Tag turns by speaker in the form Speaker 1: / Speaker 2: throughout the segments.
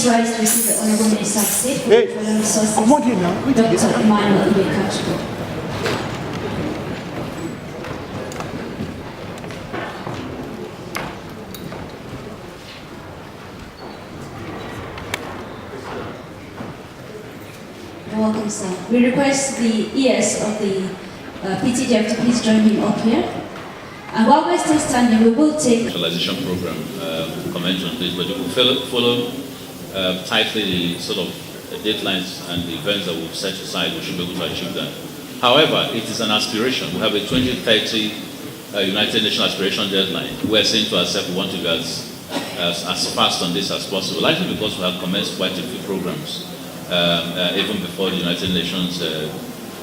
Speaker 1: next rise to receive the Honorable Minister of State for Petroleum Resources,
Speaker 2: I'm on here now.
Speaker 1: Dr. Emmanuel Ibekachukwu. You're welcome, sir. We request the ES of the PTDF to please join him up here. And while we're still standing, we will take
Speaker 3: Commercialization program, comment on this, but we will follow tightly the sort of deadlines and the events that we've set aside. We should be able to achieve that. However, it is an aspiration. We have a 2030 United Nations aspiration deadline. We are saying to ourselves we want to be as fast on this as possible, likely because we have commenced quite a few programs, even before the United Nations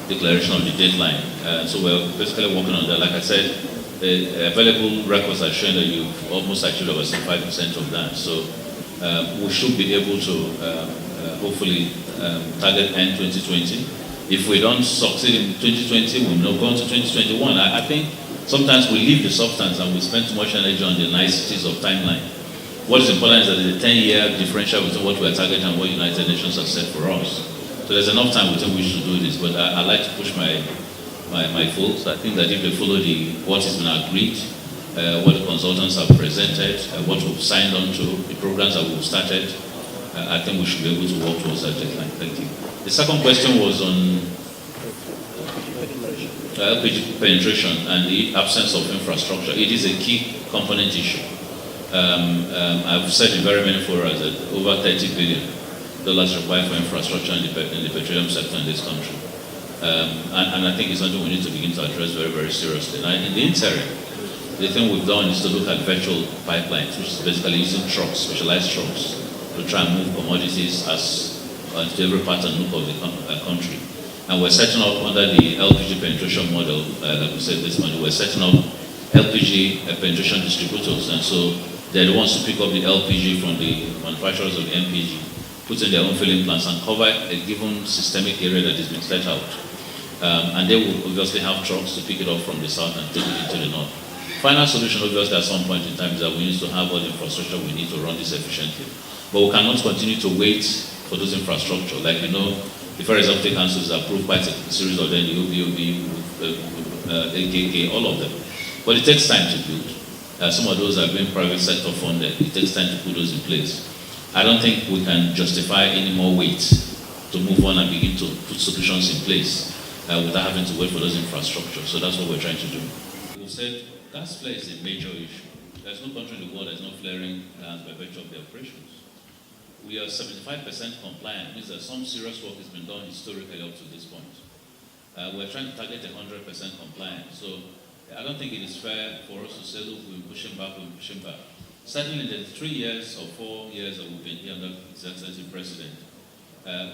Speaker 3: declaration of the deadline. So we're basically working on that. Like I said, the available records are showing that you've almost achieved over 75% of that. So we should be able to hopefully target end 2020. If we don't succeed in 2020, we'll not go on to 2021. I think sometimes we leave the substance and we spend too much energy on the niceties of timeline. What is important is that there's a 10-year differential between what we're targeting and what United Nations has set for us. So there's enough time within which to do this, but I like to push my folks. I think that if they follow what has been agreed, what the consultants have presented, what we've signed on to, the programs that we've started, I think we should be able to work towards that deadline. Thank you. The second question was on LPG penetration and the absence of infrastructure. It is a key component issue. I've said in very many forums that over $30 billion required for infrastructure in the petroleum sector in this country. And I think it's something we need to begin to address very, very seriously. Now, in the interim, the thing we've done is to look at virtual pipelines, which is basically using trucks, specialized trucks, to try and move commodities to every part and nook of the country. And we're setting up under the LPG penetration model, like we said this morning, we're setting up LPG penetration distributors. And so they're the ones who pick up the LPG from the manufacturers of the MPG, put in their own filling plants and cover a given systemic area that has been set out. And they will obviously have trucks to pick it up from the south and take it into the north. Final solution, obviously, at some point in time is that we need to have all the infrastructure we need to run this efficiently. But we cannot continue to wait for those infrastructure. Like, you know, the Ferries Uptake Council has approved quite a series of them, the OBOB, AKK, all of them. But it takes time to build. Some of those are being private sector funded. It takes time to put those in place. I don't think we can justify any more wait to move on and begin to put solutions in place without having to wait for those infrastructure. So that's what we're trying to do. We said gas flare is a major issue. There's no country in the world that's not flaring gas by virtue of their operations. We are 75% compliant, means that some serious work has been done historically up to this point. We're trying to target 100% compliance. So I don't think it is fair for us to say, look, we're pushing back. Certainly in the 3 years or 4 years that we've been here under His Excellency President,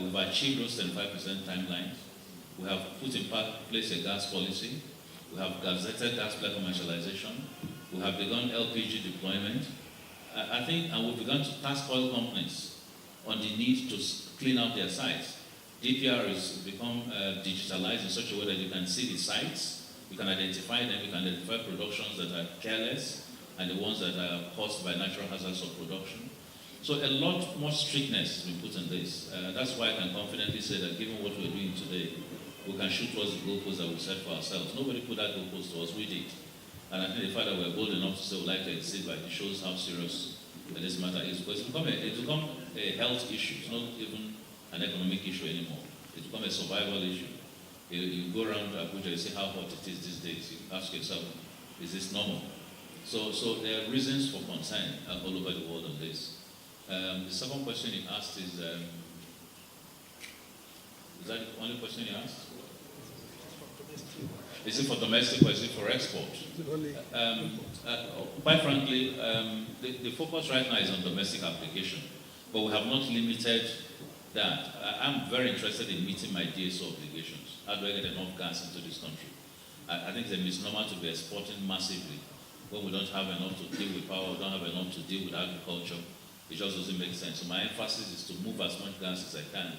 Speaker 3: we've achieved those 75% timelines. We have put in place a gas policy. We have gazetted gas play commercialization. We have begun LPG deployment. I think, and we've begun to task oil companies on the need to clean out their sites. DPR has become digitalized in such a way that you can see the sites, you can identify them, you can identify productions that are careless, and the ones that are caused by natural hazards of production. So a lot more strictness has been put in this. That's why I can confidently say that given what we're doing today, we can shoot towards the goalpost that we set for ourselves. Nobody put that goalpost to us, we did. And I think the fact that we're bold enough to say we'd like to exceed, but it shows how serious this matter is. Because it's become a health issue. It's not even an economic issue anymore. It's become a survival issue. You go around Abuja, you see how hot it is these days. You ask yourself, is this normal? So there are reasons for concern all over the world on this. The second question you asked is that the only question you asked? Is it for domestic or is it for export? Quite frankly, the focus right now is on domestic application, but we have not limited that. I'm very interested in meeting my DSO obligations. How do I get enough gas into this country? I think it's a misnomer to be exporting massively when we don't have enough to deal with power, we don't have enough to deal with agriculture. It just doesn't make sense. So my emphasis is to move as much gas as I can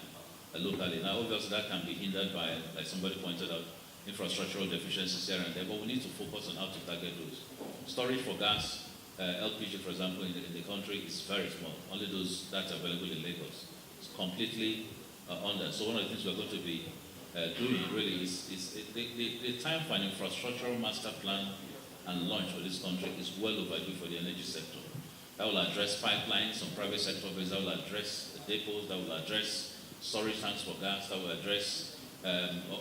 Speaker 3: locally. Now, obviously, that can be hindered by, like somebody pointed out, infrastructural deficiencies here and there, but we need to focus on how to target those. Storage for gas LPG, for example, in the country is very small. Only those that are available in Lagos. It's completely under. So one of the things we're going to be doing really is the time for an infrastructural master plan and launch for this country is well overdue for the energy sector. That will address pipelines on private sector base, that will address depots, that will address storage tanks for gas, that will address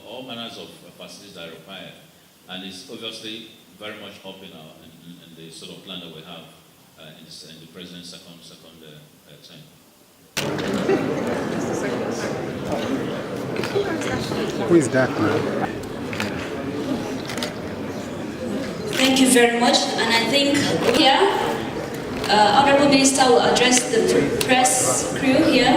Speaker 3: all manners of facilities that are required. And it's obviously very much up in the sort of plan that we have in the president's second term.
Speaker 2: Who is that man?
Speaker 1: Thank you very much. And I think here, Honorable Minister will address the press crew here.